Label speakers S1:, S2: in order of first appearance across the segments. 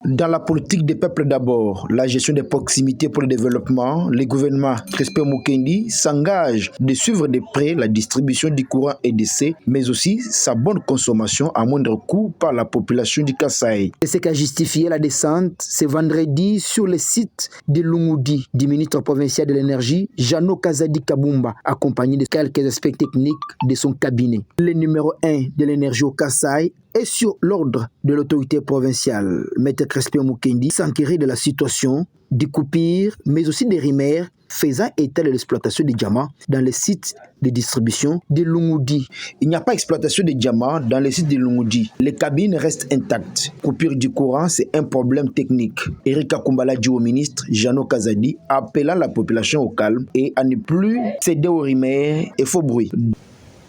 S1: Dans la politique des peuples d'abord, la gestion des proximités pour le développement, le gouvernement Crispin Mukendi s'engage de suivre de près la distribution du courant EDC, mais aussi sa bonne consommation à moindre coût par la population du Kasaï. C'est ce qu'a justifié la descente ce vendredi sur le site de Lungoudi du ministre provincial de l'énergie, Jano Kazadi Kabumba, accompagné de quelques aspects techniques de son cabinet. Le numéro 1 de l'énergie au Kasaï est sur l'ordre de l'autorité provinciale. Maître Crispin Mukendi s'enquérir de la situation, des coupures, mais aussi des rumeurs faisant état de l'exploitation des diamants dans les sites de distribution de Lungoudi. Il n'y a pas d'exploitation de diamants dans les sites de Lungoudi. Les cabines restent intactes. Coupure du courant, c'est un problème technique. Eric Akumbala dit au ministre Jano Kazadi, appelant la population au calme et à ne plus céder aux rumeurs et faux bruits.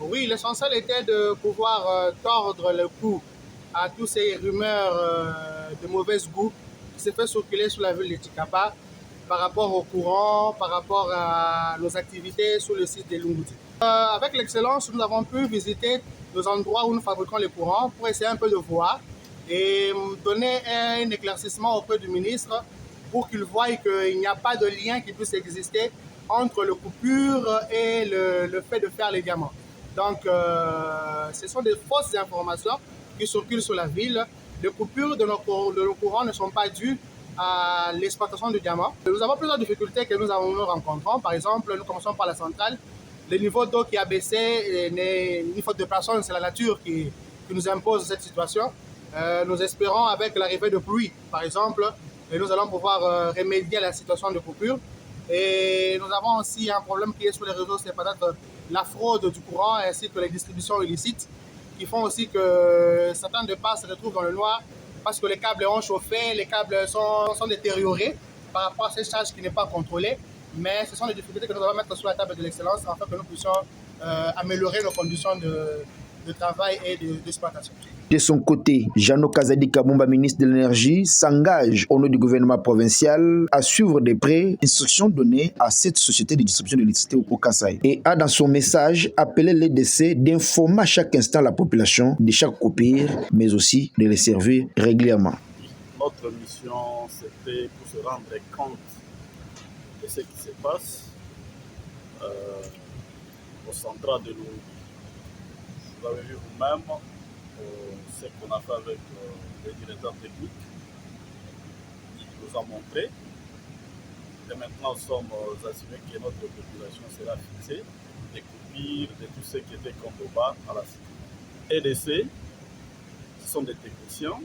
S2: Oui, l'essentiel était de pouvoir tordre le cou à tous ces rumeurs de mauvaise goût qui se fait circuler sur la ville de Tchikapa par rapport au courant, par rapport à nos activités sur le site de Lungoudi. Avec l'excellence, nous avons pu visiter nos endroits où nous fabriquons le courant pour essayer un peu de voir et donner un éclaircissement auprès du ministre pour qu'il voie qu'il n'y a pas de lien qui puisse exister entre le coupure et le fait de faire les diamants. Donc, ce sont des fausses informations qui circulent sur la ville. Les coupures de nos courants ne sont pas dues à l'exploitation du diamant. Nous avons plusieurs difficultés que nous rencontrons. Par exemple, nous commençons par la centrale. Le niveau d'eau qui a baissé n'est ni faute de personne, c'est la nature qui nous impose cette situation. Nous espérons avec l'arrivée de pluie, par exemple, nous allons pouvoir remédier à la situation de coupure. Et nous avons aussi un problème qui est sur les réseaux, c'est peut-être la fraude du courant ainsi que les distributions illicites qui font aussi que certains départs se retrouvent dans le noir parce que les câbles ont chauffé, les câbles sont détériorés par rapport à cette charge qui n'est pas contrôlée. Mais ce sont des difficultés que nous allons mettre sur la table de l'excellence afin que nous puissions améliorer nos conditions de travail et d'exploitation.
S1: De son côté, Jano Kazadi Kabumba, ministre de l'Énergie, s'engage au nom du gouvernement provincial à suivre de près instructions données à cette société de distribution d'électricité au Kasaï et a dans son message appelé l'EDC d'informer à chaque instant la population de chaque coupure, mais aussi de les servir régulièrement.
S3: Notre mission, c'était pour se rendre compte de ce qui se passe au central de l'eau. Vous avez vu vous-même ce qu'on a fait avec le directeur technique. Il nous a montré. Et maintenant, nous sommes assurés que notre population sera fixée des coupures de tout ce qui était comme au bas à la cité. EDC, ce sont des techniciens.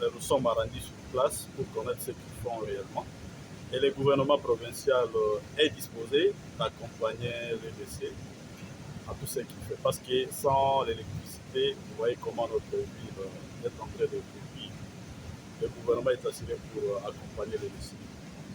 S3: Nous sommes rendus sur place pour connaître ce qu'ils font réellement. Et le gouvernement provincial est disposé d'accompagner l'EDC à tout ce qu'il fait. Parce que sans l'électricité, vous voyez comment notre ville est en train de vivre. Le gouvernement est assuré pour accompagner l'EDC.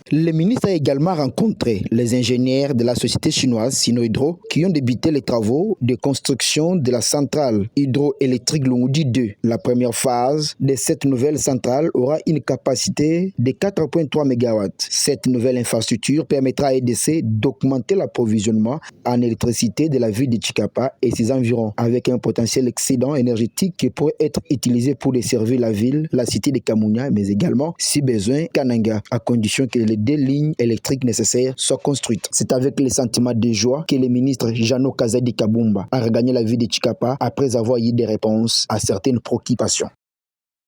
S1: Le ministre a également rencontré les ingénieurs de la société chinoise Sinohydro qui ont débuté les travaux de construction de la centrale hydroélectrique Lungoudi 2. La première phase de cette nouvelle centrale aura une capacité de 4,3 MW. Cette nouvelle infrastructure permettra à EDC d'augmenter l'approvisionnement en électricité de la ville de Tchikapa et ses environs, avec un potentiel excédent énergétique qui pourrait être utilisé pour desservir la ville, la cité de Kamounia, mais également, si besoin, Kananga, à condition que les 2 lignes électriques nécessaires soient construites. C'est avec le sentiment de joie que le ministre Jano Kazadi Kabumba a regagné la ville de Tchikapa après avoir eu des réponses à certaines préoccupations.